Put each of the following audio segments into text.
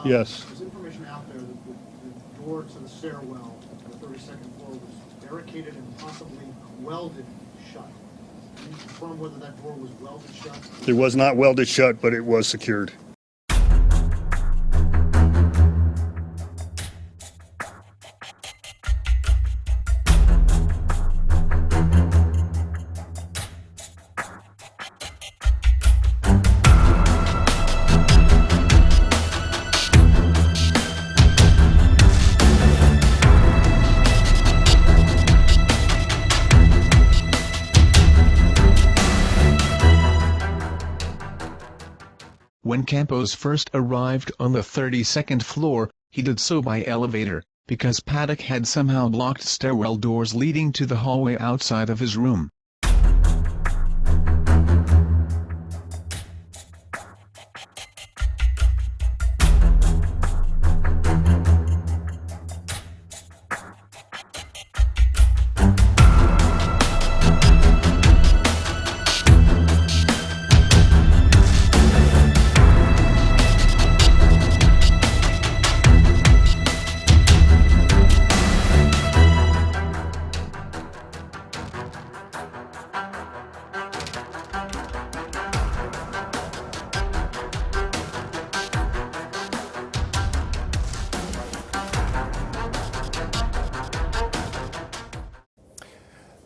Yes. There's information out there that the door to the stairwell to the 32nd floor was barricaded and possibly welded shut. Can you confirm whether that door was welded shut? It was not welded shut, but it was secured. When Campos first arrived on the 32nd floor, he did so by elevator, because Paddock had somehow blocked stairwell doors leading to the hallway outside of his room.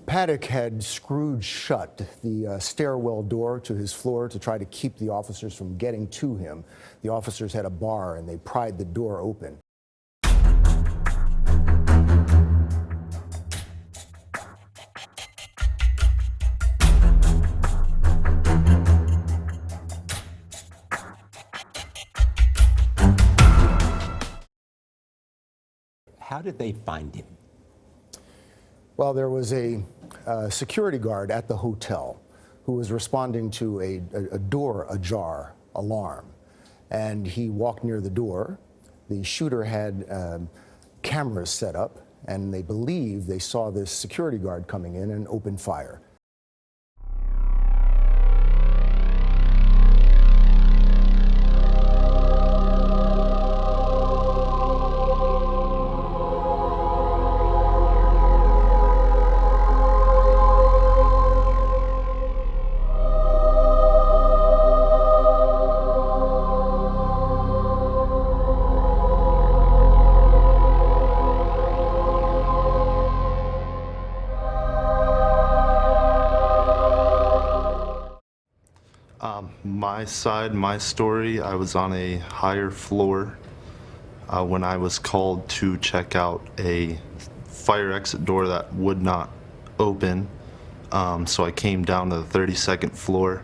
Paddock had screwed shut the stairwell door to his floor to try to keep the officers from getting to him. The officers had a bar and they pried the door open. How did they find him? Well, there was a security guard at the hotel who was responding to a door ajar alarm. And he walked near the door. The shooter had cameras set up, and they believe they saw this security guard coming in and opened fire. My story, I was on a higher floor when I was called to check out a fire exit door that would not open. So I came down to the 32nd floor.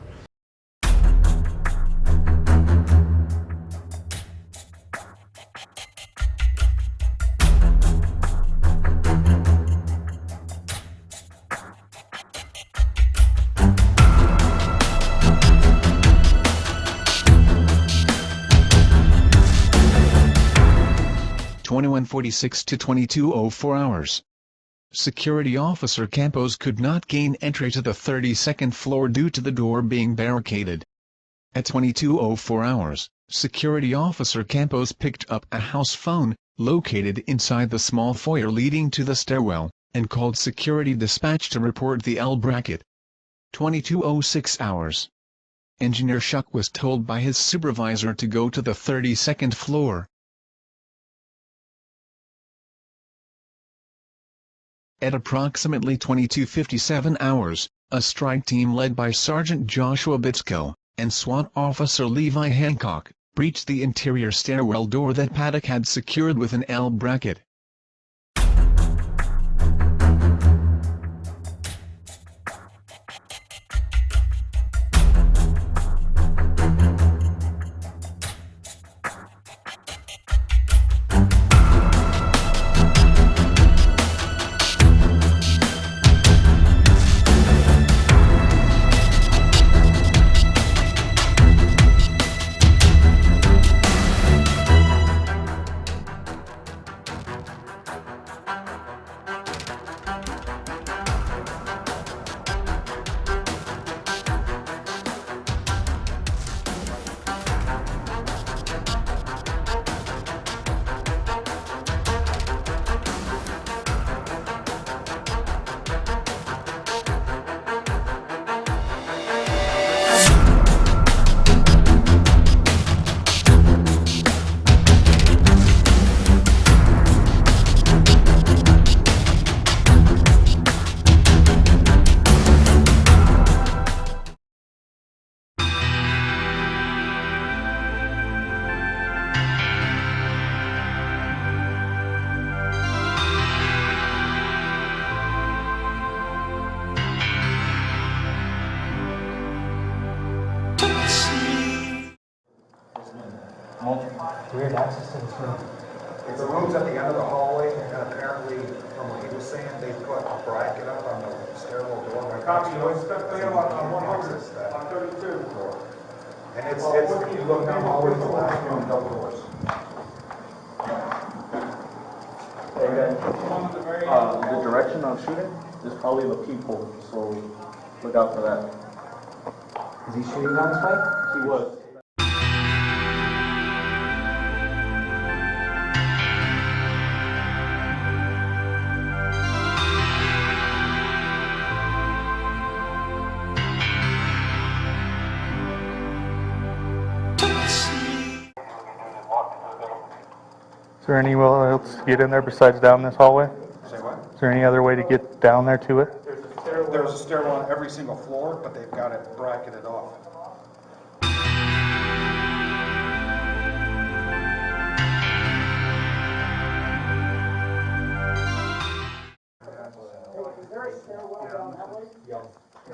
(21:46 to 22:04 hours). Security officer Campos could not gain entry to the 32nd floor due to the door being barricaded. At 22:04 hours, security officer Campos picked up a house phone, located inside the small foyer leading to the stairwell, and called security dispatch to report the L bracket. 22:06 hours. Engineer Shuck was told by his supervisor to go to the 32nd floor. At approximately 22:57 hours, a strike team led by Sergeant Joshua Bitsko and SWAT officer Levi Hancock breached the interior stairwell door that Paddock had secured with an L bracket. The room's at the end of the hallway, and apparently, from what he was saying, they put a bracket up on the stairwell door right next to it. They have on 100, on 32. And it's, if you look down the hallway, the last room, double doors. The direction of shooting is probably the people, so look out for that. Is he shooting down this way? He was. Is there anywhere else to get in there besides down this hallway? Say what? Is there any other way to get down there to it? There's a stairwell on every single floor, but they've got it bracketed off.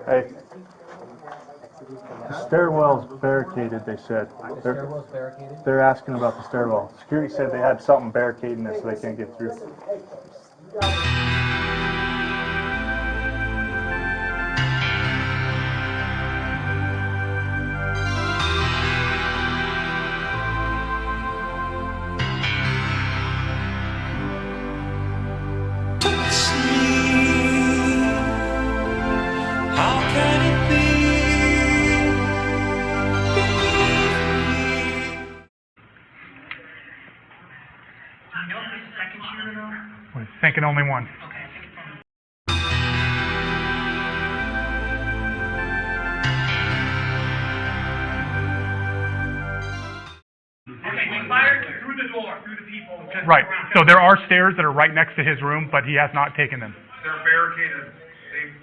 Hey. The stairwell's barricaded, they said. Stairwell's barricaded? They're asking about the stairwell. Security said they had something barricading it so they can't get through. We're thinking only one. Okay, we fired through the door, through the people. Right. So there are stairs that are right next to his room, but he has not taken them. They're barricaded.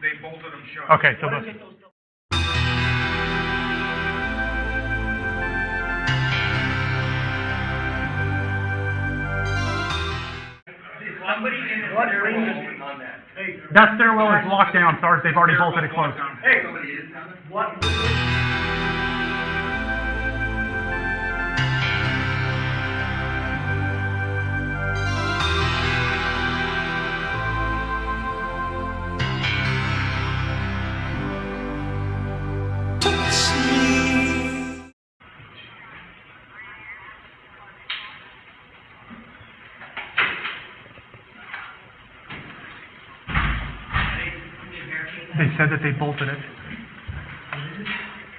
They bolted them shut. Okay, so those. Somebody in the stairwell on that. That stairwell is locked down, Sarge. They've already bolted it closed. Hey, somebody is. What? They said that they bolted it.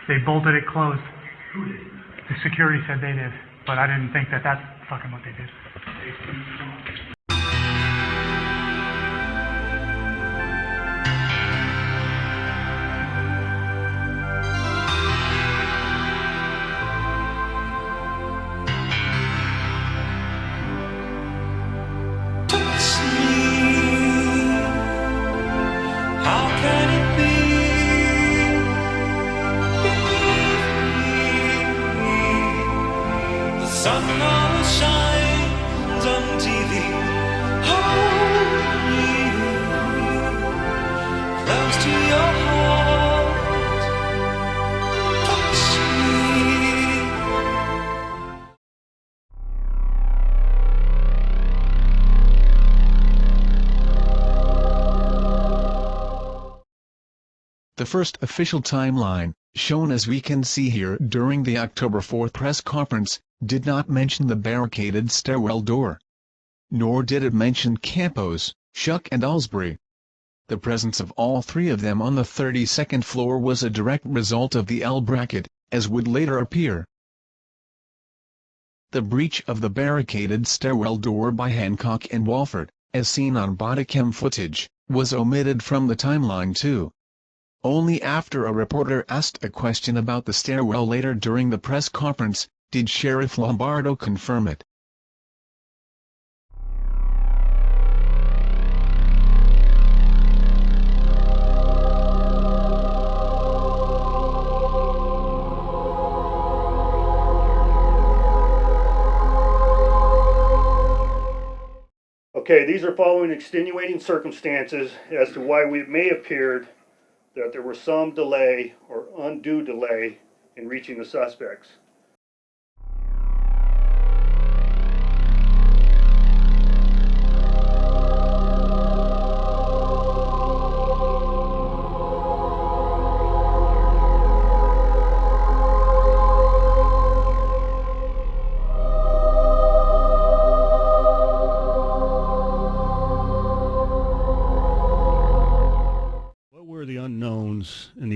They bolted it closed. Who did? The security said they did, but I didn't think that that's fucking what they did. The first official timeline, shown as we can see here during the October 4th press conference, did not mention the barricaded stairwell door. Nor did it mention Campos, Schuck and Alsbury. The presence of all three of them on the 32nd floor was a direct result of the L bracket, as would later appear. The breach of the barricaded stairwell door by Hancock and Walford, as seen on bodycam footage, was omitted from the timeline too. Only after a reporter asked a question about the stairwell later during the press conference, did Sheriff Lombardo confirm it. Okay, these are following extenuating circumstances as to why it may appeared that there was some delay or undue delay in reaching the suspects.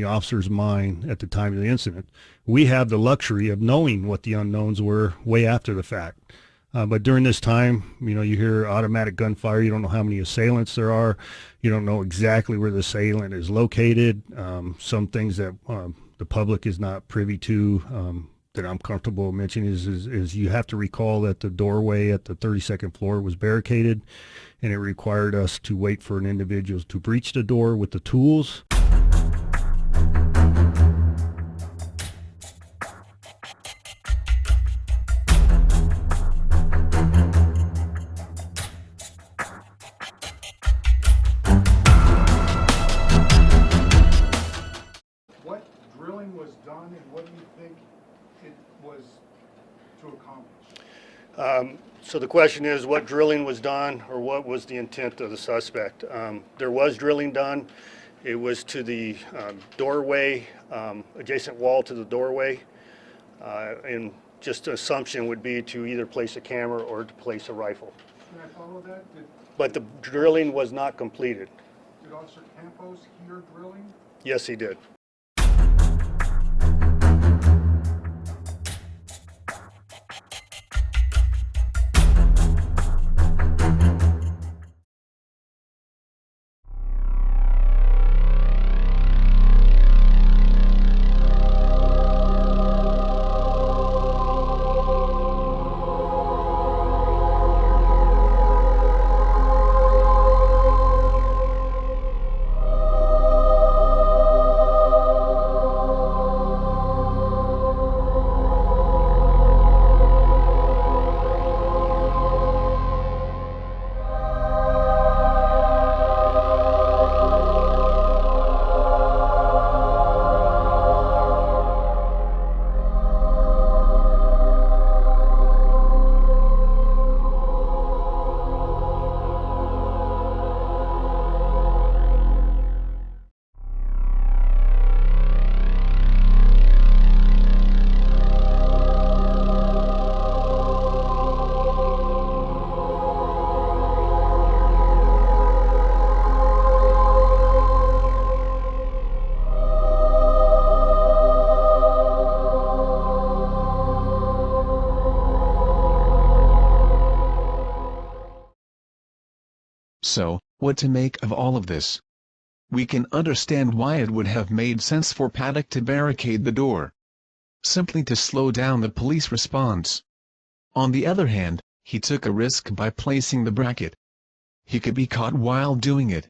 officer's mind at the time of the incident. We have the luxury of knowing what the unknowns were way after the fact. But during this time, you hear automatic gunfire. You don't know how many assailants there are. You don't know exactly where the assailant is located. Some things that the public is not privy to that I'm comfortable mentioning is you have to recall that the doorway at the 32nd floor was barricaded, and it required us to wait for an individual to breach the door with the tools. What drilling was done and what do you think it was to accomplish? So the question is, what drilling was done, or what was the intent of the suspect? There was drilling done. It was to the doorway, adjacent wall to the doorway. And just an assumption would be to either place a camera or to place a rifle. Can I follow that? But the drilling was not completed. Did Officer Campos hear drilling? Yes, he did. So, what to make of all of this? We can understand why it would have made sense for Paddock to barricade the door, simply to slow down the police response. On the other hand, he took a risk by placing the bracket. He could be caught while doing it.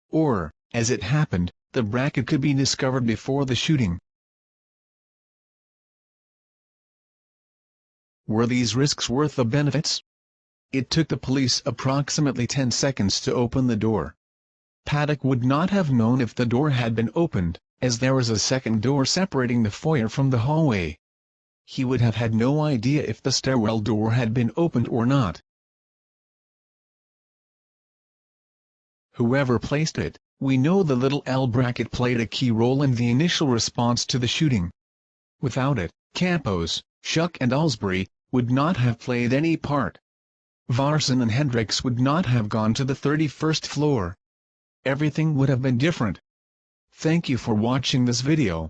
Or, as it happened, the bracket could be discovered before the shooting. Were these risks worth the benefits? It took the police approximately 10 seconds to open the door. Paddock would not have known if the door had been opened, as there was a second door separating the foyer from the hallway. He would have had no idea if the stairwell door had been opened or not. Whoever placed it, we know the little L bracket played a key role in the initial response to the shooting. Without it, Campos, Schuck and Alsbury would not have played any part. Varson and Hendricks would not have gone to the 31st floor. Everything would have been different. Thank you for watching this video.